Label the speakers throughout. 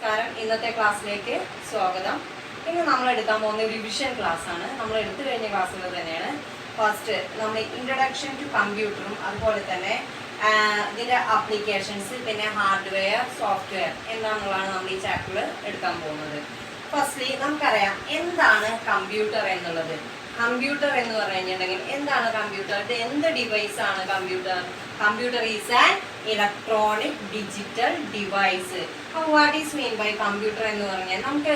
Speaker 1: നമസ്കാരം. ഇന്നത്തെ ക്ലാസ്സിലേക്ക് സ്വാഗതം. ഇന്ന് നമ്മൾ എടുക്കാൻ പോകുന്ന റിവിഷൻ ക്ലാസ് ആണ്. നമ്മൾ എടുത്തു കഴിഞ്ഞ ക്ലാസ്സുകൾ തന്നെയാണ്. ഫസ്റ്റ് നമ്മൾ ഇൻട്രൊഡക്ഷൻ ടു കമ്പ്യൂട്ടറും അതുപോലെ തന്നെ ഇതിൻ്റെ ആപ്ലിക്കേഷൻസ്, പിന്നെ ഹാർഡ്വെയർ, സോഫ്റ്റ്വെയർ എന്താണെന്നുള്ളതാണ് നമ്മൾ ഈ ചാപ്റ്ററിൽ എടുക്കാൻ പോകുന്നത്. ഫസ്റ്റ്ലി നമുക്കറിയാം എന്താണ് കമ്പ്യൂട്ടർ എന്നുള്ളത്. കമ്പ്യൂട്ടർ എന്ന് പറഞ്ഞിട്ടുണ്ടെങ്കിൽ എന്താണ് കമ്പ്യൂട്ടർ? ഇത് എന്ത് ഡിവൈസ് ആണ് computer? Computer is an electronic digital device. അപ്പോൾ what is mean by computer എന്ന് പറഞ്ഞാൽ നമുക്ക്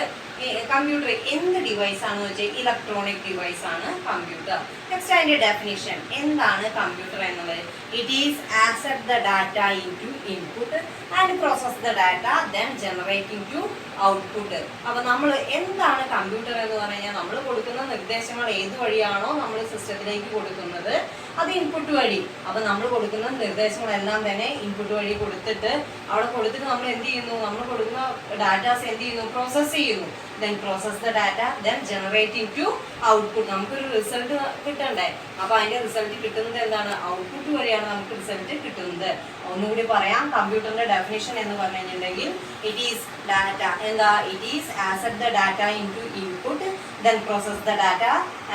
Speaker 1: കമ്പ്യൂട്ടർ എന്ത് ഡിവൈസ് ആണെന്ന് വെച്ചാൽ ഇലക്ട്രോണിക് ഡിവൈസ് ആണ് കമ്പ്യൂട്ടർ. നെക്സ്റ്റ് അതിൻ്റെ ഡെഫിനിഷൻ എന്താണ് കമ്പ്യൂട്ടർ എന്നുള്ളത്? It is accept the data in to input and process the data then generating to output. അപ്പോൾ നമ്മൾ എന്താണ് കമ്പ്യൂട്ടർ എന്ന് പറഞ്ഞാൽ നമ്മൾ കൊടുക്കുന്ന നിർദ്ദേശങ്ങൾ ഏത് വഴിയാണോ നമ്മൾ സിസ്റ്റത്തിലേക്ക് കൊടുക്കുന്നത് അത് ഇൻപുട്ട് വഴി. അപ്പോൾ നമ്മൾ കൊടുക്കുന്ന നിർദ്ദേശങ്ങളെല്ലാം തന്നെ ഇൻപുട്ട് വഴി കൊടുത്തിട്ട് നമ്മൾ എന്ത് ചെയ്യുന്നു? നമ്മൾ കൊടുക്കുന്ന ഡാറ്റാസ് എന്ത് ചെയ്യുന്നു? പ്രോസസ്സ് ചെയ്യുന്നു. Then process the data then generating to output. നമുക്കൊരു റിസൾട്ട് കിട്ടണ്ടേ? അപ്പോൾ അതിൻ്റെ റിസൾട്ട് കിട്ടുന്നത് എന്താണ്? ഔട്ട്പുട്ട് വഴിയാണ് നമുക്ക് റിസൾട്ട് കിട്ടുന്നത്. ഒന്നുകൂടി പറയാം, കമ്പ്യൂട്ടറിന്റെ ഡെഫിനിഷൻ എന്ന് പറഞ്ഞു കഴിഞ്ഞിട്ടുണ്ടെങ്കിൽ ഇറ്റ് ഈസ് ഡാറ്റ എന്താ? It is accept the data in to input then process the data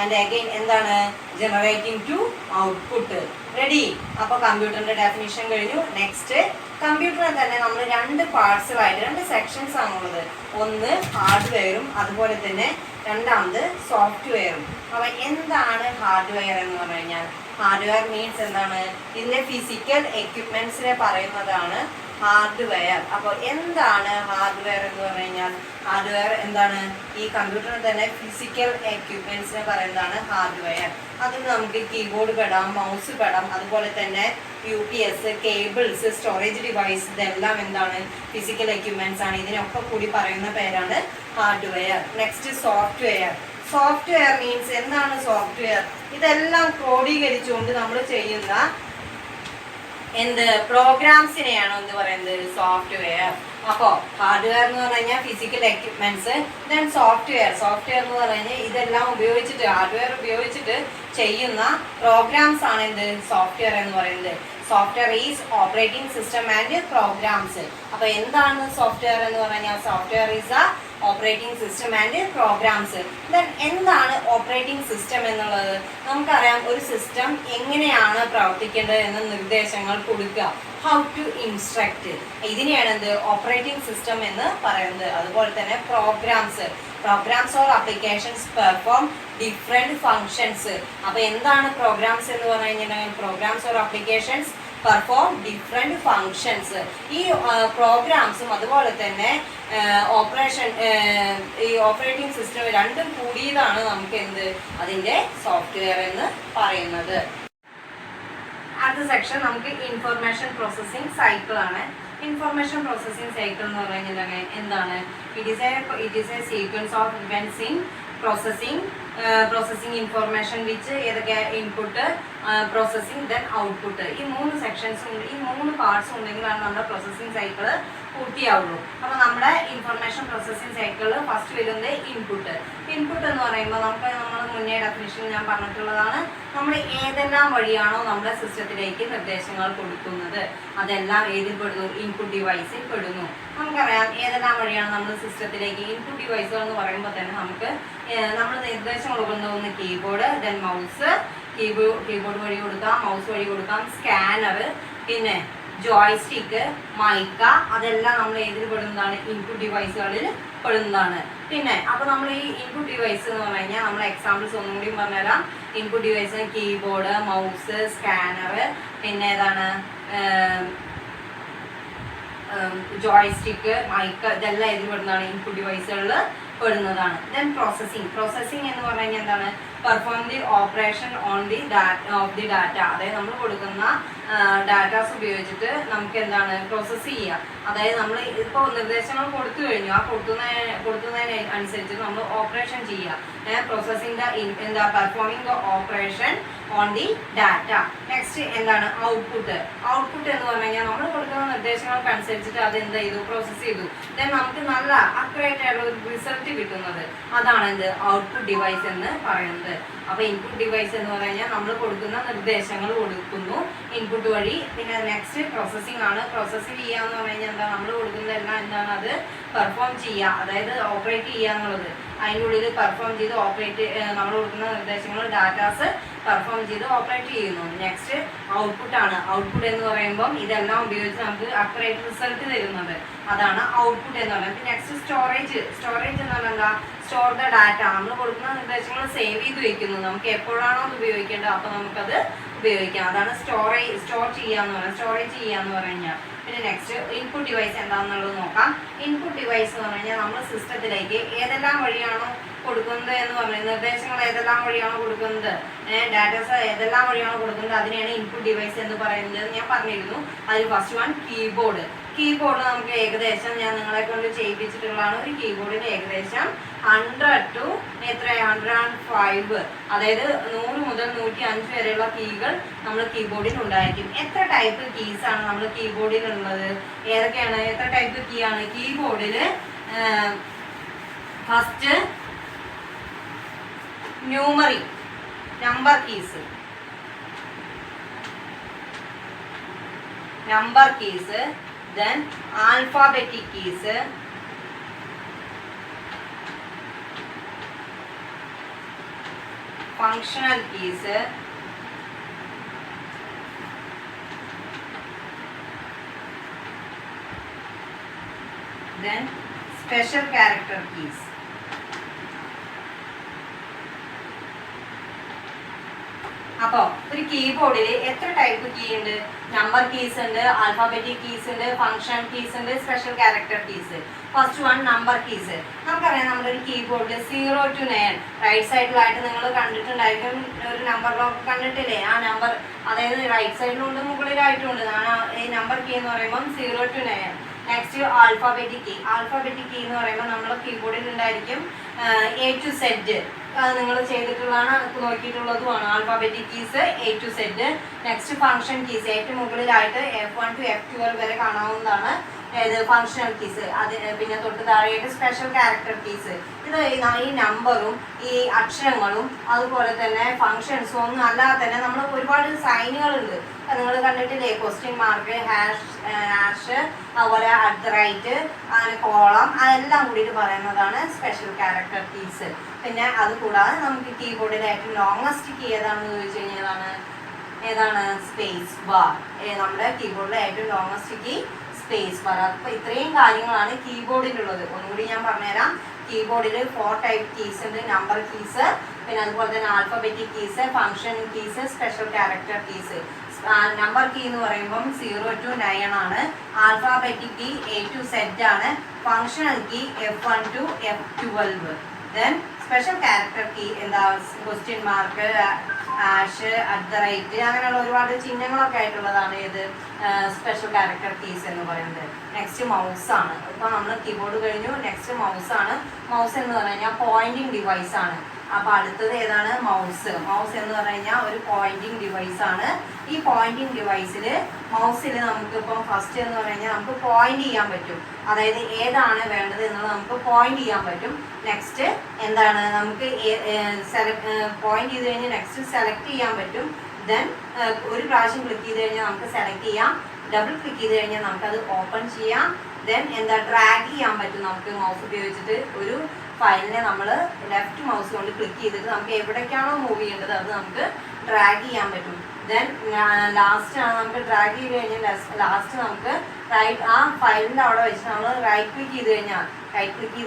Speaker 1: and again എന്താണ്? Generating to output. റെഡി? അപ്പോൾ കമ്പ്യൂട്ടറിന്റെ ഡെഫിനിഷൻ കഴിഞ്ഞു. നെക്സ്റ്റ് കമ്പ്യൂട്ടറിനെ തന്നെ നമ്മൾ രണ്ട് പാർട്സുകളായിട്ട് രണ്ട് സെക്ഷൻസ് ആണുള്ളത്. ഒന്ന് ഹാർഡ്വെയറും അതുപോലെ തന്നെ രണ്ടാമത് സോഫ്റ്റ്വെയറും. അപ്പോൾ എന്താണ് ഹാർഡ്വെയർ എന്ന് പറഞ്ഞു കഴിഞ്ഞാൽ? ഹാർഡ്വെയർ മീൻസ് എന്താണ്? ഇതിൻ്റെ ഫിസിക്കൽ എക്യുപ്മെന്റ്സിനെ പറയുന്നതാണ് ഹാർഡ്വെയർ. അപ്പോൾ എന്താണ് ഹാർഡ്വെയർ എന്ന് പറഞ്ഞു കഴിഞ്ഞാൽ? ഹാർഡ്വെയർ എന്താണ്? ഈ കമ്പ്യൂട്ടറിന് തന്നെ ഫിസിക്കൽ എക്യുപ്മെന്റ്സിനെ പറയുന്നതാണ് ഹാർഡ്വെയർ. അതിൽ നമുക്ക് കീബോർഡ് പെടാം, മൗസ് പെടാം, അതുപോലെ തന്നെ UPS, കേബിൾസ്, സ്റ്റോറേജ് ഡിവൈസ്, ഇതെല്ലാം എന്താണ്? ഫിസിക്കൽ എക്യുപ്മെന്റ്സ് ആണ്. ഇതിനൊക്കെ കൂടി പറയുന്ന പേരാണ് hardware. Next software. Software means എന്താണ് സോഫ്റ്റ്വെയർ? ഇതെല്ലാം ക്രോഡീകരിച്ചുകൊണ്ട് നമ്മൾ ചെയ്യുന്ന എന്ത് പ്രോഗ്രാംസിനെയാണ് എന്ത് പറയുന്നത്? സോഫ്റ്റ്വെയർ. അപ്പോൾ ഹാർഡ്വെയർ എന്ന് പറഞ്ഞു കഴിഞ്ഞാൽ physical equipments, then software. Software എന്ന് പറഞ്ഞാൽ ഇതെല്ലാം ഉപയോഗിച്ചിട്ട് ഹാർഡ്വെയർ ഉപയോഗിച്ചിട്ട് ചെയ്യുന്ന പ്രോഗ്രാംസ് ആണ് എന്ത്? സോഫ്റ്റ്വെയർ എന്ന് പറയുന്നത്. Software is operating system and programs. അപ്പോൾ എന്താണ് സോഫ്റ്റ്വെയർ എന്ന് പറഞ്ഞാൽ? Software is a operating system and programs. Then എന്താണ് ഓപ്പറേറ്റിംഗ് സിസ്റ്റം എന്നുള്ളത്? നമുക്കറിയാം ഒരു സിസ്റ്റം എങ്ങനെയാണ് പ്രവർത്തിക്കേണ്ടത് എന്ന നിർദ്ദേശങ്ങൾ കൊടുക്കുക. How to instruct. ഇതിനെയാണ് എന്ത്? ഓപ്പറേറ്റിംഗ് സിസ്റ്റം എന്ന് പറയുന്നത്. അതുപോലെ തന്നെ programs or applications perform different functions. അപ്പോൾ എന്താണ് പ്രോഗ്രാംസ് എന്ന് പറഞ്ഞു കഴിഞ്ഞിട്ടുണ്ടെങ്കിൽ? Programs or applications perform different functions. ഈ പ്രോഗ്രാംസും അതുപോലെ തന്നെ ഈ ഓപ്പറേറ്റിംഗ് സിസ്റ്റം രണ്ടും കൂടിയതാണ് നമുക്ക് എന്ത്? അതിൻ്റെ സോഫ്റ്റ്വെയർ എന്ന് പറയുന്നത്. അടുത്ത സെക്ഷൻ നമുക്ക് ഇൻഫർമേഷൻ പ്രോസസ്സിംഗ് സൈക്കിൾ ആണ്. ഇൻഫർമേഷൻ പ്രോസസ്സിംഗ് സൈക്കിൾ എന്ന് പറഞ്ഞിട്ടുണ്ടെങ്കിൽ എന്താണ്? It is a sequence of events in processing information which ഏതൊക്കെ? Input, processing, then output. ഈ മൂന്ന് സെക്ഷൻസ് ഉണ്ട്. ഈ മൂന്ന് പാർട്സ് ഉണ്ടെങ്കിലാണ് നമ്മുടെ പ്രോസസ്സിംഗ് സൈക്കിൾ പൂർത്തിയാവുള്ളൂ. അപ്പോൾ നമ്മുടെ ഇൻഫർമേഷൻ പ്രോസസ്സിംഗ് സൈക്കിളിൽ ഫസ്റ്റ് വരുന്നത് ഇൻപുട്ട്. ഇൻപുട്ട് എന്ന് പറയുമ്പോൾ നമ്മൾ മുന്നേ ഡെഫിനിഷൻ ഞാൻ പറഞ്ഞിട്ടുള്ളതാണ്. നമ്മൾ ഏതെല്ലാം വഴിയാണോ നമ്മുടെ സിസ്റ്റത്തിലേക്ക് നിർദ്ദേശങ്ങൾ കൊടുക്കുന്നത് അതെല്ലാം ഏതിൽ പെടുന്നു? ഇൻപുട്ട് ഡിവൈസിൽ പെടുന്നു. നമുക്കറിയാം ഏതെല്ലാം വഴിയാണ് നമ്മൾ സിസ്റ്റത്തിലേക്ക് ഇൻപുട്ട് ഡിവൈസുകൾ എന്ന് പറയുമ്പോൾ തന്നെ നമുക്ക് നമ്മൾ നിർദ്ദേശങ്ങൾ കൊണ്ടുപോകുന്ന കീബോർഡ്, ദെൻ മൗസ്, കീബോർഡ് വഴി കൊടുക്കാം, മൗസ് വഴി കൊടുക്കാം, സ്കാനർ, പിന്നെ ജോയ്സ്റ്റിക്ക്, മൈക്ക, അതെല്ലാം നമ്മൾ ഏതിൽ പെടുന്നതാണ്? ഇൻപുട്ട് ഡിവൈസുകളിൽ പെടുന്നതാണ്. പിന്നെ അപ്പോൾ നമ്മൾ ഈ ഇൻപുട്ട് ഡിവൈസ് എന്ന് പറഞ്ഞു കഴിഞ്ഞാൽ നമ്മൾ എക്സാമ്പിൾസ് ഒന്നും കൂടി പറഞ്ഞുതരാം. Input device keyboard, mouse, scanner, പിന്നെ ഏതാണ് ജോയ്സ്റ്റിക്ക്, മൈക്ക, ഇതെല്ലാം ഏതിൽ പെടുന്നതാണ്? ഇൻപുട്ട് ഡിവൈസുകളിൽ പെടുന്നതാണ്. ദെൻ പ്രോസസ്സിംഗ് എന്ന് പറഞ്ഞു കഴിഞ്ഞാൽ എന്താണ്? Perform the operation on the of the data. അതായത് നമ്മൾ കൊടുക്കുന്ന ഡാറ്റാസ് ഉപയോഗിച്ചിട്ട് നമുക്ക് എന്താണ്? പ്രോസസ്സ് ചെയ്യുക. അതായത് നമ്മൾ ഇപ്പോൾ നിർദ്ദേശങ്ങൾ കൊടുത്തു കഴിഞ്ഞു, ആ കൊടുക്കുന്നതിന് അനുസരിച്ച് നമ്മൾ ഓപ്പറേഷൻ ചെയ്യുക. Processing performing the operation on the data. Next എന്താണ് ഔട്ട്പുട്ട്. ഔട്ട്പുട്ട് എന്ന് പറഞ്ഞു കഴിഞ്ഞാൽ നമ്മൾ കൊടുക്കുന്ന നിർദ്ദേശങ്ങൾക്ക് അനുസരിച്ചിട്ട് അത് എന്ത് ചെയ്തു, പ്രോസസ്സ് ചെയ്തു. ദെൻ നമുക്ക് നല്ല അക്യുറേറ്റ് ആയിട്ടുള്ള ഒരു റിസൾട്ട് കിട്ടുന്നത് അതാണ് എന്ത് ഔട്ട്പുട്ട് ഡിവൈസ് എന്ന് പറയുന്നത്. അപ്പോൾ ഇൻപുട്ട് ഡിവൈസ് എന്ന് പറഞ്ഞു കഴിഞ്ഞാൽ നമ്മൾ കൊടുക്കുന്ന നിർദ്ദേശങ്ങൾ കൊടുക്കുന്നു ഇൻപുട്ട് വഴി. പിന്നെ നെക്സ്റ്റ് പ്രോസസ്സിംഗ് ആണ്. പ്രോസസ്സിംഗ് ചെയ്യുക എന്ന് പറഞ്ഞു കഴിഞ്ഞാൽ എന്താ, നമ്മൾ കൊടുക്കുന്നതെല്ലാം എന്താണ് അത് പെർഫോം ചെയ്യുക, അതായത് ഓപ്പറേറ്റ് ചെയ്യുക എന്നുള്ളത്. അതിൻ്റെ ഉള്ളിൽ പെർഫോം ചെയ്ത് ഓപ്പറേറ്റ്, നമ്മൾ കൊടുക്കുന്ന നിർദ്ദേശങ്ങൾ ഡാറ്റാസ് പെർഫോം ചെയ്ത് ഓപ്പറേറ്റ് ചെയ്യുന്നു. നെക്സ്റ്റ് ഔട്ട്പുട്ട് ആണ്. ഔട്ട്പുട്ട് എന്ന് പറയുമ്പം ഇതെല്ലാം ഉപയോഗിച്ച് നമുക്ക് അക്യുറേറ്റ് റിസൾട്ട് തരുന്നത് അതാണ് ഔട്ട്പുട്ട് എന്ന് പറയുന്നത്. Next storage. സ്റ്റോറേജ് എന്ന് പറഞ്ഞാൽ എന്താ, സ്റ്റോർ ദ ഡാറ്റ. നമ്മൾ കൊടുക്കുന്ന നിർദ്ദേശങ്ങൾ സേവ് ചെയ്ത് വെക്കുന്നു. നമുക്ക് എപ്പോഴാണോ അത് ഉപയോഗിക്കേണ്ടത് അപ്പോൾ നമുക്കത് ഉപയോഗിക്കാം. അതാണ് സ്റ്റോർ ചെയ്യുക എന്ന് പറയുന്നത്, സ്റ്റോറേജ് ചെയ്യുക എന്ന് പറഞ്ഞു കഴിഞ്ഞാൽ. പിന്നെ നെക്സ്റ്റ് ഇൻപുട്ട് ഡിവൈസ് എന്താണെന്നുള്ളത് നോക്കാം. ഇൻപുട്ട് ഡിവൈസ് എന്ന് പറഞ്ഞു കഴിഞ്ഞാൽ നമ്മൾ സിസ്റ്റത്തിലേക്ക് ഏതെല്ലാം വഴിയാണോ കൊടുക്കുന്നത് എന്ന് പറയുന്നത്, നിർദ്ദേശങ്ങൾ ഏതെല്ലാം വഴിയാണോ കൊടുക്കുന്നത്, ഡാറ്റാസ് ഏതെല്ലാം വഴിയാണോ കൊടുക്കുന്നത് അതിനെയാണ് ഇൻപുട്ട് ഡിവൈസ് എന്ന് പറയുന്നത് ഞാൻ പറഞ്ഞിരുന്നു. അതിൽ ഫസ്റ്റ് വൺ കീബോർഡ്. കീബോർഡ് നമുക്ക് ഏകദേശം ഞാൻ നിങ്ങളെ കൊണ്ട് ചെയ്യിപ്പിച്ചിട്ടുള്ളതാണ്. ഒരു കീബോർഡിന് ഏകദേശം 100 to 105, അതായത് 100 മുതൽ 105 വരെയുള്ള കീകൾ നമ്മൾ കീബോർഡിൽ ഉണ്ടായിരിക്കും. എത്ര ടൈപ്പ് കീസ് ആണ് നമ്മൾ കീബോർഡിൽ ഉള്ളത്, ഏതൊക്കെയാണ്, എത്ര ടൈപ്പ് കീ ആണ് കീബോർഡിൽ? First numeric, number keys, then alphabetic keys, functional keys, then special character keys. അപ്പോൾ ഒരു കീബോർഡിൽ എത്ര ടൈപ്പ് കീ ഉണ്ട്? നമ്പർ കീസ് ഉണ്ട്, ആൽഫാബറ്റിക് കീസ് ഉണ്ട്, ഫംഗ്ഷൻ കീസ് ഉണ്ട്, special character keys. First one number keys. നമുക്കറിയാം നമ്മുടെ ഒരു കീബോർഡിൽ 0 to 9 റൈറ്റ് സൈഡിലായിട്ട് നിങ്ങൾ കണ്ടിട്ടുണ്ടായിരിക്കും. ഒരു നമ്പർ ലോക്ക് കണ്ടിട്ടില്ലേ? ആ നമ്പർ അതായത് റൈറ്റ് സൈഡിലുണ്ട് മുകളിലായിട്ടുണ്ട്. ഈ നമ്പർ കീ എന്ന് പറയുമ്പോൾ 0 to 9. Next alphabetic key. Alphabetic key എന്ന് പറയുമ്പോൾ നമ്മുടെ കീബോർഡിൽ ഉണ്ടായിരിക്കും A to Z. നിങ്ങൾ ചെയ്തിട്ടുള്ളതാണ്, നോക്കിയിട്ടുള്ളതുമാണ്. Alphabetic keys A to Z. Next function keys. ഏറ്റവും മുകളിലായിട്ട് F1 to F12 വരെ കാണാവുന്നതാണ് ഫങ്ഷണൽ കീസ്. പിന്നെ തൊട്ട് താഴെയായിട്ട് സ്പെഷ്യൽ ക്യാരക്ടർ കീസ്. ഇത് ഈ നമ്പറും ഈ അക്ഷരങ്ങളും അതുപോലെ തന്നെ ഫങ്ഷൻസും ഒന്നും അല്ലാതെ തന്നെ നമ്മൾ ഒരുപാട് സൈനുകളുണ്ട്. നിങ്ങൾ കണ്ടിട്ടില്ലേ? ക്വസ്റ്റ്യൻ മാർക്ക്, ഹാഷ്, അതുപോലെ അറ്റ് ദ റൈറ്റ്, അങ്ങനെ കോളം, അതെല്ലാം കൂടിയിട്ട് പറയുന്നതാണ് സ്പെഷ്യൽ ക്യാരക്ടർ കീസ്. പിന്നെ അത് കൂടാതെ നമുക്ക് കീബോർഡിൽ ഏറ്റവും ലോങ്ങസ്റ്റ് കീ ഏതാണെന്ന് ചോദിച്ചു കഴിഞ്ഞാൽ ഏതാണ്? Space bar. നമ്മുടെ കീബോർഡിലെ ഏറ്റവും ലോങ്ങസ്റ്റ് കീ സ്പേസ് ബാർ. അപ്പോൾ ഇത്രയും കാര്യങ്ങളാണ് കീബോർഡിലുള്ളത്. ഒന്നുകൂടി ഞാൻ പറഞ്ഞുതരാം. കീബോർഡിൽ 4 ടൈപ്പ് കീസ് ഉണ്ട്. നമ്പർ കീസ്, പിന്നെ അതുപോലെ തന്നെ alphabetic keys, function keys, special character keys. Number key എന്ന് പറയുമ്പം 0 to 9 ആണ്. Alphabetic key A to Z ആണ്. Functional key F1 to F12. Then special character key എന്താ? Question mark, hash, at the rate, അങ്ങനെയുള്ള ഒരുപാട് ചിഹ്നങ്ങളൊക്കെ ആയിട്ടുള്ളതാണ് ഏത് സ്പെഷ്യൽ ക്യാരക്ടർ കീസ് എന്ന് പറയുന്നത്. നെക്സ്റ്റ് മൗസ് ആണ്. ഇപ്പോൾ നമ്മൾ കീബോർഡ് കഴിഞ്ഞു. നെക്സ്റ്റ് മൗസ് ആണ്. മൗസ് എന്ന് പറഞ്ഞു കഴിഞ്ഞാൽ പോയിന്റിങ് ഡിവൈസ് ആണ്. അപ്പോൾ അടുത്തത് ഏതാണ്? മൗസ്. മൗസ് എന്ന് പറഞ്ഞു കഴിഞ്ഞാൽ ഒരു പോയിന്റിങ് ഡിവൈസ് ആണ്. ഈ പോയിന്റിങ് ഡിവൈസിൽ മൗസിൽ നമുക്കിപ്പം ഫസ്റ്റ് എന്ന് പറഞ്ഞു കഴിഞ്ഞാൽ നമുക്ക് പോയിന്റ് ചെയ്യാൻ പറ്റും. അതായത് ഏതാണ് വേണ്ടത് എന്നുള്ളത് നമുക്ക് പോയിന്റ് ചെയ്യാൻ പറ്റും. നെക്സ്റ്റ് എന്താണ്? നമുക്ക് പോയിന്റ് ചെയ്ത് കഴിഞ്ഞാൽ നെക്സ്റ്റ് സെലക്ട് ചെയ്യാൻ പറ്റും. ദെൻ ഒരു പ്രാവശ്യം ക്ലിക്ക് ചെയ്ത് കഴിഞ്ഞാൽ നമുക്ക് സെലക്ട് ചെയ്യാം. ഡബിൾ ക്ലിക്ക് ചെയ്ത് കഴിഞ്ഞാൽ നമുക്കത് ഓപ്പൺ ചെയ്യാം. ദെൻ എന്താ? ഡ്രാഗ് ചെയ്യാൻ പറ്റും. നമുക്ക് മൗസ് ഉപയോഗിച്ചിട്ട് ഒരു ഫയലിനെ നമ്മൾ ലെഫ്റ്റ് മൗസ് കൊണ്ട് ക്ലിക്ക് ചെയ്തിട്ട് നമുക്ക് എവിടേക്കാണോ മൂവ് ചെയ്യേണ്ടത് അത് നമുക്ക് ഡ്രാഗ് ചെയ്യാൻ പറ്റും. ദെൻ ലാസ്റ്റ് ആണ് നമുക്ക് ഡ്രാഗ് ചെയ്ത് കഴിഞ്ഞാൽ ലാസ്റ്റ് നമുക്ക് ആ ഫയലിൻ്റെ അവിടെ വെച്ച് നമ്മൾ റൈറ്റ് ക്ലിക്ക് ചെയ്ത്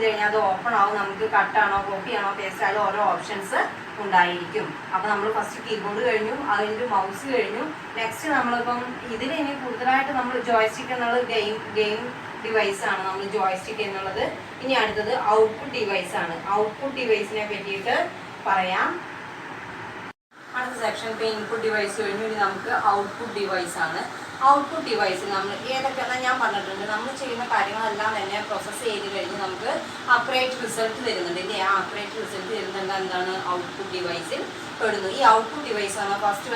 Speaker 1: കഴിഞ്ഞാൽ അത് ഓപ്പൺ ആവും. നമുക്ക് കട്ടാണോ, കോപ്പി ആണോ, പേസ്റ്റ് ആണോ, ഓരോ ഓപ്ഷൻസ് ഉണ്ടായിരിക്കും. അപ്പോൾ നമ്മൾ ഫസ്റ്റ് കീബോർഡ് കഴിഞ്ഞു, അതിൻ്റെ മൗസ് കഴിഞ്ഞു. നെക്സ്റ്റ് നമ്മളിപ്പം ഇതിൽ ഇനി കൂടുതലായിട്ട് നമ്മൾ ജോയ്സ്റ്റിക്ക് എന്നുള്ളത് ഗെയിം ഡിവൈസ് ആണ് നമ്മൾ ജോയ്സ്റ്റിക്ക് എന്നുള്ളത്. ഇനി അടുത്തത് ഔട്ട്പുട്ട് ഡിവൈസ് ആണ്. ഔട്ട്പുട്ട് ഡിവൈസിനെ പറ്റിയിട്ട് പറയാം. അടുത്ത സെക്ഷൻ ഇപ്പോൾ ഇൻപുട്ട് ഡിവൈസ് കഴിഞ്ഞു. ഇനി നമുക്ക് ഔട്ട്പുട്ട് ഡിവൈസ് ആണ്. ഔട്ട്പുട്ട് ഡിവൈസ് നമ്മൾ ഏതൊക്കെയാണെന്ന് ഞാൻ പറഞ്ഞിട്ടുണ്ട്. നമ്മൾ ചെയ്യുന്ന കാര്യങ്ങളെല്ലാം തന്നെ പ്രോസസ്സ് ചെയ്ത് കഴിഞ്ഞ് നമുക്ക് അക്യുറേറ്റ് റിസൾട്ട് തരുന്നുണ്ട് ഇല്ലേ. ആ അക്യുറേറ്റ് റിസൾട്ട് തരുന്നുണ്ട് എന്താണ് ഔട്ട്പുട്ട് ഡിവൈസിൽ പെടുന്നു. ഈ ഔട്ട്പുട്ട് ഡിവൈസ് ആണ് ഫസ്റ്റ്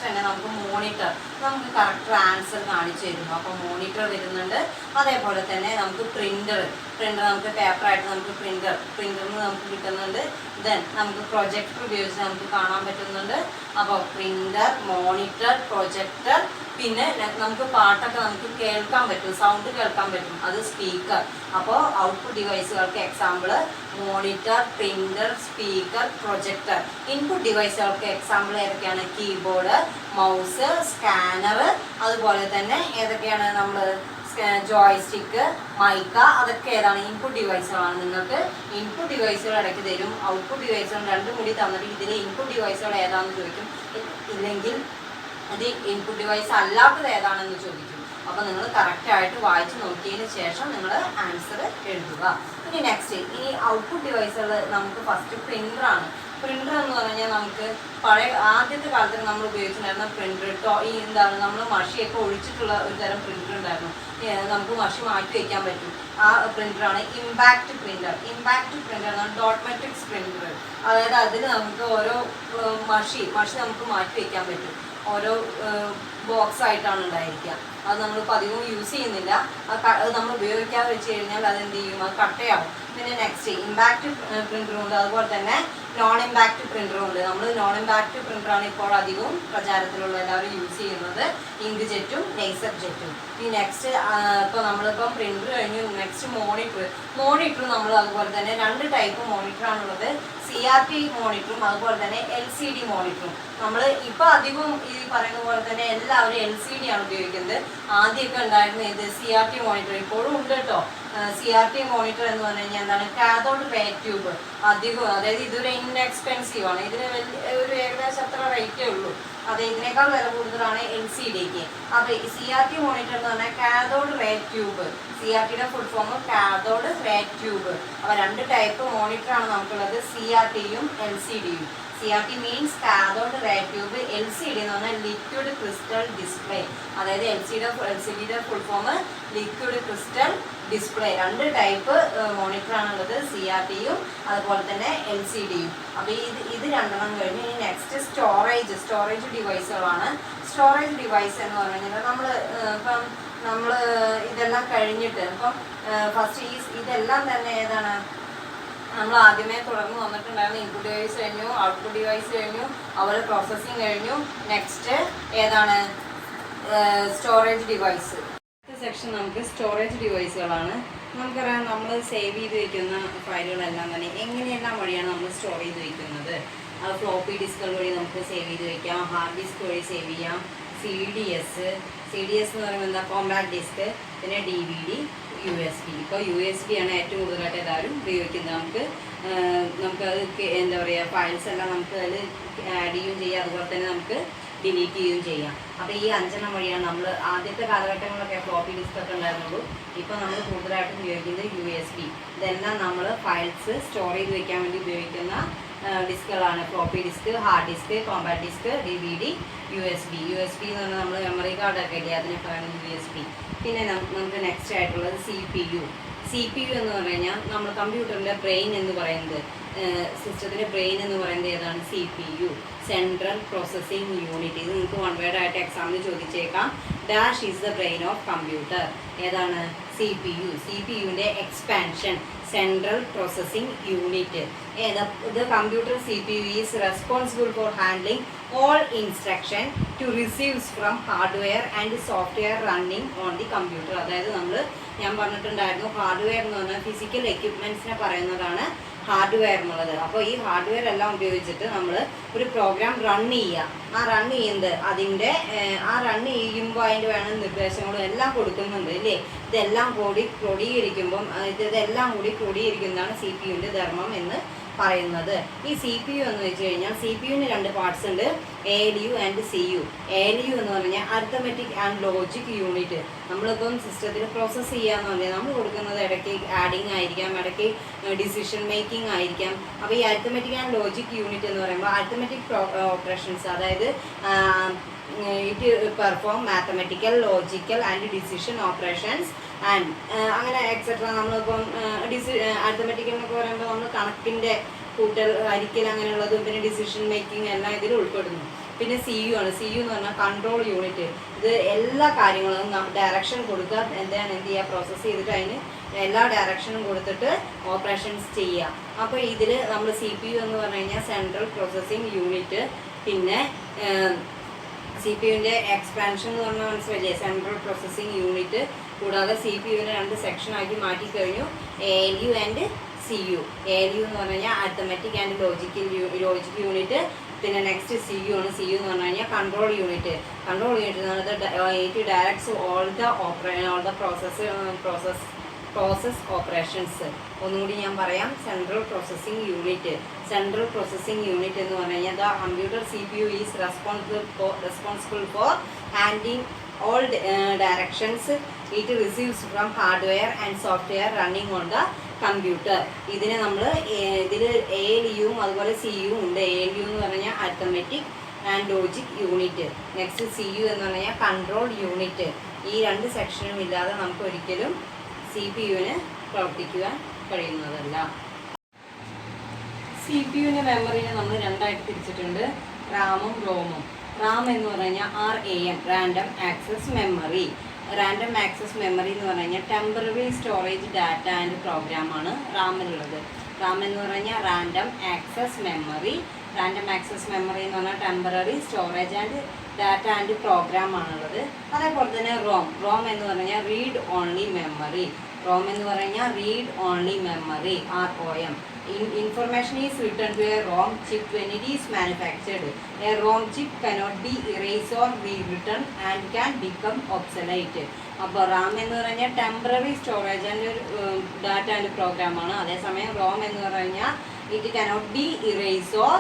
Speaker 1: തന്നെ നമുക്ക് മോണിറ്റർ നമുക്ക് കറക്റ്റ് ആൻസർ കാണിച്ചു തരുന്നു. അപ്പോൾ മോണിറ്റർ വരുന്നുണ്ട്. അതേപോലെ തന്നെ നമുക്ക് പ്രിൻ്റർ നമുക്ക് പേപ്പറായിട്ട് നമുക്ക് പ്രിൻ്ററിന് നമുക്ക് കിട്ടുന്നുണ്ട്. ദെൻ നമുക്ക് പ്രൊജക്ടർ ഉപയോഗിച്ച് നമുക്ക് കാണാൻ പറ്റുന്നുണ്ട്. അപ്പോൾ പ്രിൻ്റർ, മോണിറ്റർ, പ്രൊജക്ടർ, പിന്നെ നമുക്ക് പാട്ടൊക്കെ നമുക്ക് കേൾക്കാൻ പറ്റും, സൗണ്ട് കേൾക്കാൻ പറ്റും, അത് സ്പീക്കർ. അപ്പോൾ ഔട്ട്പുട്ട് ഡിവൈസുകൾക്ക് example monitor, printer, speaker, projector. Input ഡിവൈസുകൾക്ക് എക്സാമ്പിൾ ഏതൊക്കെയാണ്? കീബോർഡ്, മൗസ്, സ്കാനർ, അതുപോലെ തന്നെ ഏതൊക്കെയാണ് നമ്മൾ ജോയ്സ്റ്റിക്ക്, മൈക്ക, അതൊക്കെ ഏതാണ്? ഇൻപുട്ട് ഡിവൈസുകളാണ്. നിങ്ങൾക്ക് ഇൻപുട്ട് ഡിവൈസുകൾ ഇടയ്ക്ക് തരും, ഔട്ട്പുട്ട് ഡിവൈസുകൾ രണ്ടും കൂടി തന്നിട്ട് ഇതിൽ ഇൻപുട്ട് ഡിവൈസുകൾ ഏതാണെന്ന് ചോദിക്കും. ഇല്ലെങ്കിൽ അത് ഇൻപുട്ട് ഡിവൈസ് അല്ലാത്തത് ഏതാണെന്ന് ചോദിക്കും. അപ്പോൾ നിങ്ങൾ കറക്റ്റായിട്ട് വായിച്ച് നോക്കിയതിന് ശേഷം നിങ്ങൾ ആൻസർ എഴുതുക. ഇനി നെക്സ്റ്റ്, ഈ ഔട്ട്പുട്ട് ഡിവൈസുകൾ നമുക്ക് ഫസ്റ്റ് പ്രിൻ്ററാണ്. പ്രിൻ്റർ എന്ന് പറഞ്ഞാൽ നമുക്ക് പഴയ ആദ്യത്തെ കാലത്ത് നമ്മൾ ഉപയോഗിച്ചിട്ടുണ്ടായിരുന്ന പ്രിൻ്റർ ഈ എന്താണ് നമ്മൾ മഷിയൊക്കെ ഒഴിച്ചിട്ടുള്ള ഒരു തരം പ്രിൻ്റർ ഉണ്ടായിരുന്നു. നമുക്ക് മഷി മാറ്റി വയ്ക്കാൻ പറ്റും. ആ പ്രിൻ്ററാണ് ഇമ്പാക്റ്റ് പ്രിൻ്റർ. ഇമ്പാക്റ്റ് പ്രിൻ്റർ എന്നാണ് ഡോട്ട് മെട്രിക്സ് പ്രിൻ്റർ. അതായത് അതിൽ നമുക്ക് ഓരോ മഷി നമുക്ക് മാറ്റി വയ്ക്കാൻ പറ്റും. ഓരോ ബോക്സ് ആയിട്ടാണ് ഉണ്ടായിരിക്കുക. അത് നമ്മളിപ്പോൾ അധികവും യൂസ് ചെയ്യുന്നില്ല. അത് നമ്മൾ ഉപയോഗിക്കാതെ വെച്ച് കഴിഞ്ഞാൽ അതെന്ത് ചെയ്യും? അത് കട്ടയാവും. പിന്നെ നെക്സ്റ്റ് ഇമ്പാക്റ്റ് പ്രിൻ്ററും ഉണ്ട്, അതുപോലെ തന്നെ നോൺ ഇമ്പാക്റ്റ് പ്രിൻ്ററും ഉണ്ട്. നമ്മൾ നോൺ ഇമ്പാക്റ്റ് പ്രിൻ്ററാണ് ഇപ്പോൾ അധികവും പ്രചാരത്തിലുള്ള എല്ലാവരും യൂസ് ചെയ്യുന്നത്. ഇങ്ക് ജെറ്റും ലേസർ ജെറ്റും. ഈ നെക്സ്റ്റ് ഇപ്പോൾ നമ്മളിപ്പം പ്രിൻ്റർ കഴിഞ്ഞു. നെക്സ്റ്റ് മോണിറ്റർ നമ്മൾ അതുപോലെ തന്നെ 2 ടൈപ്പ് മോണിറ്ററാണുള്ളത്. CRT മോണിറ്ററും അതുപോലെ തന്നെ LCD മോണിറ്ററും. നമ്മൾ ഇപ്പോൾ അധികവും ഈ പറയുന്ന പോലെ തന്നെ എല്ലാവരും LCD ആണ് ഉപയോഗിക്കുന്നത്. ആദ്യമൊക്കെ ഉണ്ടായിരുന്നു ഇത് CRT മോണിറ്റർ, ഇപ്പോഴും ഉണ്ട് കേട്ടോ. CRT മോണിറ്റർ എന്ന് പറഞ്ഞു കഴിഞ്ഞാൽ എന്താണ്? Cathode ray tube. അധികം അതായത് ഇതൊരു ഇൻഎക്സ്പെൻസീവ് ആണ്. ഇതിന് ഒരു ഏകദേശം അത്ര റേറ്റേ ഉള്ളൂ. അത് ഇതിനേക്കാൾ വില കൂടുതലാണ് LCDക്ക്. അപ്പോൾ ഈ CRT മോണിറ്റർ എന്ന് പറഞ്ഞാൽ കാഥോഡ് റേ ട്യൂബ്. CRTയുടെ full form cathode ray tube. അപ്പോൾ 2 ടൈപ്പ് മോണിറ്ററാണ് നമുക്കുള്ളത്, CRTയും LCDയും. CRT means cathode ray tube. LCD എന്ന് പറഞ്ഞാൽ ലിക്വിഡ് ക്രിസ്റ്റൽ ഡിസ്പ്ലേ. അതായത് LCDയുടെ full form liquid crystal display. 2 type മോണിറ്ററാണുള്ളത്, CRTയും അതുപോലെ തന്നെ LCDയും. അപ്പോൾ ഇത് 2 കഴിഞ്ഞ് ഇനി നെക്സ്റ്റ് സ്റ്റോറേജ് ഡിവൈസുകളാണ്. സ്റ്റോറേജ് ഡിവൈസ് എന്ന് പറഞ്ഞു കഴിഞ്ഞാൽ നമ്മൾ ഇതെല്ലാം കഴിഞ്ഞിട്ട് ഇപ്പം ഫസ്റ്റ് ഇതെല്ലാം തന്നെ ഏതാണ്? നമ്മൾ ആദ്യമേ തുടർന്ന് വന്നിട്ടുണ്ടായിരുന്നു. ഇൻപുട്ട് ഡിവൈസ് കഴിഞ്ഞു, ഔട്ട്പുട്ട് ഡിവൈസ് കഴിഞ്ഞു, അതുപോലെ പ്രോസസ്സിങ് കഴിഞ്ഞു. നെക്സ്റ്റ് ഏതാണ്? Storage device. സെക്ഷൻ നമുക്ക് സ്റ്റോറേജ് ഡിവൈസുകളാണ്. നമുക്കറിയാം നമ്മൾ സേവ് ചെയ്ത് വയ്ക്കുന്ന ഫയലുകളെല്ലാം തന്നെ എങ്ങനെയെല്ലാം വഴിയാണ് നമ്മൾ സ്റ്റോർ ചെയ്ത് വയ്ക്കുന്നത്. അത് ഫ്ലോപ്പി ഡിസ്കുകൾ വഴി നമുക്ക് സേവ് ചെയ്ത് വയ്ക്കാം, ഹാർഡ് ഡിസ്ക് വഴി സേവ് ചെയ്യാം, CDS എന്ന് പറയുമ്പോൾ എന്താ? കോമ്പാക്ട് ഡിസ്ക്, പിന്നെ DVD, USB. ഇപ്പോൾ USB ആണ് ഏറ്റവും കൂടുതലായിട്ട് എല്ലാവരും ഉപയോഗിക്കുന്നത്. നമുക്കത് എന്താ പറയുക, ഫയൽസ് എല്ലാം നമുക്ക് അതിൽ ആഡ് ചെയ്യുകയും ചെയ്യാം, അതുപോലെ തന്നെ നമുക്ക് ഡിലീറ്റ് ചെയ്യുകയും ചെയ്യാം. അപ്പോൾ ഈ 5 വഴിയാണ് നമ്മൾ ആദ്യത്തെ കാലഘട്ടങ്ങളിലൊക്കെ ഫ്ലോപ്പി ഡിസ്ക് ഒക്കെ ഉണ്ടായിരുന്നുള്ളൂ. ഇപ്പോൾ നമ്മൾ കൂടുതലായിട്ടും ഉപയോഗിക്കുന്നത് USB. ഇതെല്ലാം നമ്മൾ ഫയൽസ് സ്റ്റോർ ചെയ്ത് വെക്കാൻ വേണ്ടി ഉപയോഗിക്കുന്ന ഡിസ്കുകളാണ്. Floppy disk, hard disk, compact disk, DVD, USB എന്ന് പറഞ്ഞാൽ നമ്മൾ മെമ്മറി കാർഡൊക്കെ ഇല്ലേ, അതിനെ പറയുന്നത് USB. പിന്നെ നമുക്ക് നെക്സ്റ്റ് ആയിട്ടുള്ളത് CPU എന്ന് പറഞ്ഞു കഴിഞ്ഞാൽ നമ്മൾ കമ്പ്യൂട്ടറിൻ്റെ ബ്രെയിൻ എന്ന് പറയുന്നത്, സിസ്റ്റത്തിൻ്റെ ബ്രെയിൻ എന്ന് പറയുന്നത് ഏതാണ്? CPU, central processing unit. ഇത് നിങ്ങൾക്ക് 1 വേർഡ് ആയിട്ട് എക്സാമിന് ചോദിച്ചേക്കാം. Dash is the brain of computer. ഏതാണ്? CPUവിൻ്റെ expansion, central processing unit. The computer CPU is responsible for handling all instruction to receives from hardware and software running on the computer. അതായത് ഞാൻ പറഞ്ഞിട്ടുണ്ടായിരുന്നു, ഹാർഡ്വെയർ എന്ന് പറഞ്ഞാൽ ഫിസിക്കൽ എക്യുപ്മെൻറ്റ്സിനെ പറയുന്നതാണ് hardware എന്നുള്ളത്. അപ്പോൾ ഈ ഹാർഡ്വെയർ എല്ലാം ഉപയോഗിച്ചിട്ട് നമ്മൾ ഒരു പ്രോഗ്രാം റൺ ചെയ്യുക. ആ റൺ ചെയ്യുന്നത് റൺ ചെയ്യുമ്പോൾ അതിൻ്റെ വേണ്ട നിർദ്ദേശങ്ങളും എല്ലാം കൊടുക്കുന്നുണ്ട് ഇല്ലേ. ഇതെല്ലാം കൂടി ക്രോഡീകരിക്കുമ്പം ഇതെല്ലാം കൂടി ക്രോഡീകരിക്കുന്നതാണ് CPU-ൻ്റെ ധർമ്മം എന്ന് പറയുന്നത്. ഈ CPU എന്ന് വെച്ച് കഴിഞ്ഞാൽ CPUവിന് 2 പാർട്സ് ഉണ്ട്, ALU ആൻഡ് CU. ALU എന്ന് പറഞ്ഞാൽ അരിത്തമെറ്റിക് ആൻഡ് ലോജിക് യൂണിറ്റ്. നമ്മളിപ്പം സിസ്റ്റത്തിൽ പ്രോസസ്സ് ചെയ്യാന്ന് പറഞ്ഞാൽ നമ്മൾ കൊടുക്കുന്നത് ഇടയ്ക്ക് ആഡിങ് ആയിരിക്കാം, ഇടയ്ക്ക് ഡിസിഷൻ മേക്കിംഗ് മേക്കിംഗ് ആയിരിക്കാം. അപ്പോൾ ഈ അരിത്തമെറ്റിക് ആൻഡ് ലോജിക് യൂണിറ്റ് എന്ന് പറയുമ്പോൾ അരിത്തമെറ്റിക് ഓപ്പറേഷൻസ്, അതായത് it perform mathematical, logical and decision operations and അങ്ങനെ എക്സെട്ര. നമ്മളിപ്പം അരിത്തമെറ്റിക്കൽ എന്നൊക്കെ പറയുമ്പോൾ നമ്മൾ കണക്കിൻ്റെ കൂട്ടൽ, ഹരിക്കൽ അങ്ങനെയുള്ളതും പിന്നെ ഡിസിഷൻ മേക്കിംഗ് എല്ലാം ഇതിൽ ഉൾപ്പെടുന്നു. പിന്നെ CU ആണ്. CU എന്ന് പറഞ്ഞാൽ കൺട്രോൾ യൂണിറ്റ്. ഇത് എല്ലാ കാര്യങ്ങളും ഡയറക്ഷൻ കൊടുക്കുക, എന്ത് ചെയ്യുക, പ്രോസസ്സ് ചെയ്തിട്ട് അതിന് എല്ലാ ഡയറക്ഷനും കൊടുത്തിട്ട് ഓപ്പറേഷൻസ് ചെയ്യുക. അപ്പോൾ ഇതിൽ നമ്മൾ CPU എന്ന് പറഞ്ഞു കഴിഞ്ഞാൽ സെൻട്രൽ പ്രോസസ്സിങ് യൂണിറ്റ്. പിന്നെ CPU-ൻ്റെ എക്സ്പാൻഷൻ എന്ന് പറഞ്ഞാൽ മനസ്സിലായില്ലേ, സെൻട്രൽ പ്രോസസ്സിങ് യൂണിറ്റ്. കൂടാതെ CPU-നെ 2 സെക്ഷനാക്കി മാറ്റിക്കഴിഞ്ഞു, ALU ആൻഡ് CU. ALU എന്ന് പറഞ്ഞു കഴിഞ്ഞാൽ അരിത്തമെറ്റിക് ആൻഡ് ലോജിക് യൂണിറ്റ്. പിന്നെ നെക്സ്റ്റ് CU ആണ്. CU എന്ന് പറഞ്ഞു കഴിഞ്ഞാൽ കൺട്രോൾ യൂണിറ്റ്. കൺട്രോൾ യൂണിറ്റ് എന്ന് പറയുന്നത് it directs all the process operations. ഒന്നുകൂടി ഞാൻ പറയാം, central processing unit. Central processing unit എന്ന് പറഞ്ഞു കഴിഞ്ഞാൽ the computer CPU is responsible for handing all directions it receives from hardware and software running on the computer. ഇതിനെ നമ്മൾ ഇതിൽ ALUവും അതുപോലെ CUവും ഉണ്ട്. ALU എന്ന് പറഞ്ഞാൽ arithmetic and logic unit. Next CU എന്ന് പറഞ്ഞാൽ കൺട്രോൾ യൂണിറ്റ്. ഈ 2 സെക്ഷനും ഇല്ലാതെ നമുക്ക് ഒരിക്കലും CPU-ന് പ്രവർത്തിക്കുവാൻ കഴിയുന്നതല്ല. CPU-ൻ്റെ മെമ്മറിനെ നമ്മൾ 2ആയിട്ട് തിരിച്ചിട്ടുണ്ട്, റാമും റോമും. റാം എന്ന് പറഞ്ഞു കഴിഞ്ഞാൽ RAM, random access memory. Random access memory എന്ന് പറഞ്ഞു കഴിഞ്ഞാൽ ടെമ്പററി സ്റ്റോറേജ് ഡാറ്റ ആൻഡ് പ്രോഗ്രാമാണ് റാമിലുള്ളത്. റാം എന്ന് പറഞ്ഞു കഴിഞ്ഞാൽ random access memory. Random access memory എന്ന് പറഞ്ഞാൽ temporary storage and data and program ആണുള്ളത്. അതേപോലെ തന്നെ റോം എന്ന് പറഞ്ഞാൽ റീഡ് ഓൺലി മെമ്മറി. റോം എന്ന് പറഞ്ഞാൽ read only memory, ROM. Information is written to a ROM chip when it is manufactured. A ROM chip cannot be erased or rewritten and can become obsolete. അപ്പോൾ RAM എന്ന് പറഞ്ഞാൽ temporary storage and data and program ആണ്. അതേസമയം ROM എന്ന് പറഞ്ഞാൽ it cannot be erase or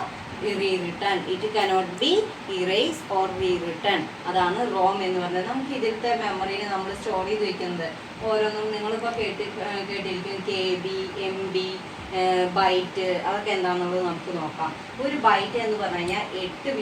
Speaker 1: rewritten. It cannot be erase or rewritten. അതാണ് ROM എന്ന് പറയുന്നത്. നമുക്ക് ഇതിലത്തെ മെമ്മറിയിൽ നമ്മൾ സ്റ്റോർ ചെയ്ത് വയ്ക്കുന്നത് ഓരോന്നും നിങ്ങളിപ്പോൾ കേട്ടിരിക്കും, KB, MB, ബൈറ്റ്, അതൊക്കെ എന്താണെന്നുള്ളത് നമുക്ക് നോക്കാം. ഒരു ബൈറ്റ് എന്ന് പറഞ്ഞു കഴിഞ്ഞാൽ 8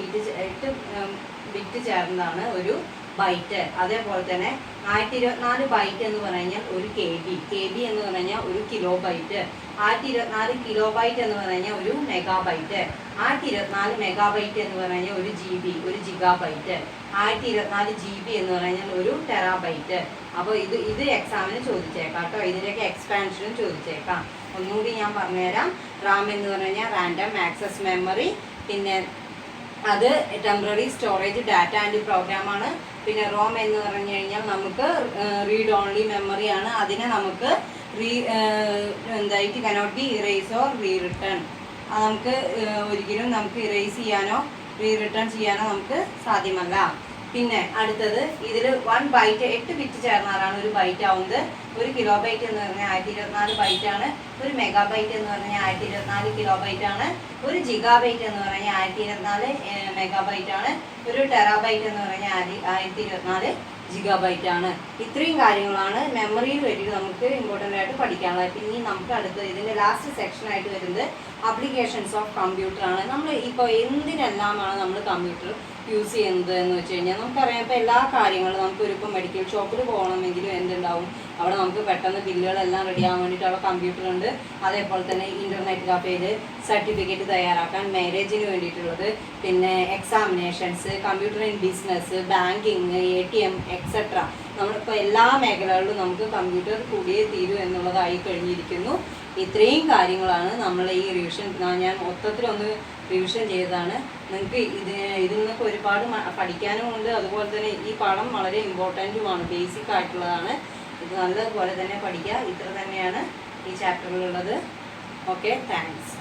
Speaker 1: ബിറ്റ് ചേർന്നതാണ് ഒരു ബൈറ്റ്. അതേപോലെ തന്നെ 1024 ബൈറ്റ് എന്ന് പറഞ്ഞു കഴിഞ്ഞാൽ ഒരു KB എന്ന് പറഞ്ഞു കഴിഞ്ഞാൽ ഒരു കിലോ ബൈറ്റ്. 1024 കിലോ ബൈറ്റ് എന്ന് പറഞ്ഞു കഴിഞ്ഞാൽ ഒരു മെഗാബൈറ്റ്. 1024 മെഗാബൈറ്റ് എന്ന് പറഞ്ഞു കഴിഞ്ഞാൽ ഒരു GB, ഒരു ജിഗാബൈറ്റ്. 1024 GB എന്ന് പറഞ്ഞു കഴിഞ്ഞാൽ ഒരു ടെറാബൈറ്റ്. അപ്പോൾ ഇത് എക്സാമിന് ചോദിച്ചേക്കാം കേട്ടോ. ഇതിൻ്റെയൊക്കെ എക്സ്പാൻഷനും ചോദിച്ചേക്കാം. ഒന്നുകൂടി ഞാൻ പറഞ്ഞുതരാം. റാം എന്ന് പറഞ്ഞു കഴിഞ്ഞാൽ റാൻഡം ആക്സസ് മെമ്മറി. പിന്നെ അത് ടെമ്പററി സ്റ്റോറേജ് ഡാറ്റ ആൻഡ് പ്രോഗ്രാമാണ്. പിന്നെ റോം എന്ന് പറഞ്ഞു കഴിഞ്ഞാൽ നമുക്ക് റീഡ് ഓൺലി മെമ്മറിയാണ്. അതിനെ നമുക്ക് it cannot be erase or rewritten. നമുക്ക് ഒരിക്കലും നമുക്ക് ഇറേസ് ചെയ്യാനോ റീറിട്ടൺ ചെയ്യാനോ നമുക്ക് സാധ്യമല്ല. പിന്നെ അടുത്തത് ഇതിൽ 1 ബൈറ്റ് 8 ബിറ്റ് ചേർന്നാലാണ് ഒരു ബൈറ്റ് ആവുന്നത്. ഒരു കിലോ ബൈറ്റ് എന്ന് പറഞ്ഞാൽ 1024 ബൈറ്റാണ്. ഒരു മെഗാബൈറ്റ് എന്ന് പറഞ്ഞാൽ 1024 കിലോ ബൈറ്റാണ്. ഒരു ജിഗാബൈറ്റ് എന്ന് പറഞ്ഞാൽ 1024 മെഗാബൈറ്റാണ്. ഒരു ടെറാബൈറ്റ് എന്ന് പറഞ്ഞാൽ 1024 ജിഗാബൈറ്റാണ്. ഇത്രയും കാര്യങ്ങളാണ് മെമ്മറിയിൽ വേണ്ടിയിട്ട് നമുക്ക് ഇമ്പോർട്ടൻ്റ് ആയിട്ട് പഠിക്കാനുള്ളത്. പിന്നെ നമുക്ക് അടുത്ത് ഇതിൻ്റെ ലാസ്റ്റ് സെക്ഷനായിട്ട് വരുന്നത് ആപ്ലിക്കേഷൻസ് ഓഫ് കമ്പ്യൂട്ടറാണ്. നമ്മൾ ഇപ്പോൾ എന്തിനെല്ലാമാണ് നമ്മൾ കമ്പ്യൂട്ടർ യൂസ് ചെയ്യുന്നത് എന്ന് വെച്ച് കഴിഞ്ഞാൽ നമുക്കറിയാം. ഇപ്പോൾ എല്ലാ കാര്യങ്ങളും നമുക്കൊരു ഇപ്പോൾ മെഡിക്കൽ ഷോപ്പിൽ പോകണമെങ്കിലും എന്തുണ്ടാവും, അവിടെ നമുക്ക് പെട്ടെന്ന് ബില്ലുകളെല്ലാം റെഡി ആകാൻ വേണ്ടിയിട്ട് അവിടെ കമ്പ്യൂട്ടർ ഉണ്ട്. അതേപോലെ തന്നെ ഇൻ്റർനെറ്റ് കഫേയിൽ സർട്ടിഫിക്കറ്റ് തയ്യാറാക്കാൻ, മാരേജിന് വേണ്ടിയിട്ടുള്ളത്, പിന്നെ examinations, computer in business, banking, ATM etcetera. നമ്മളിപ്പോൾ എല്ലാ മേഖലകളിലും നമുക്ക് കമ്പ്യൂട്ടർ കൂടിയേ തീരൂ എന്നുള്ളതായി കഴിഞ്ഞിരിക്കുന്നു. ഇത്രയും കാര്യങ്ങളാണ് നമ്മൾ ഈ റിവിഷൻ, ഞാൻ മൊത്തത്തിലൊന്ന് റിവിഷൻ ചെയ്തതാണ്. നിങ്ങൾക്ക് ഇതിൽ നിന്നൊക്കെ ഒരുപാട് പഠിക്കാനും ഉണ്ട്. അതുപോലെ തന്നെ ഈ പാഠം വളരെ ഇമ്പോർട്ടൻറ്റുമാണ്, ബേസിക് ആയിട്ടുള്ളതാണ്. ഇത് നല്ലതുപോലെ തന്നെ പഠിക്കുക. ഇത്ര തന്നെയാണ് ഈ ചാപ്റ്ററിലുള്ളത്. Okay, thanks.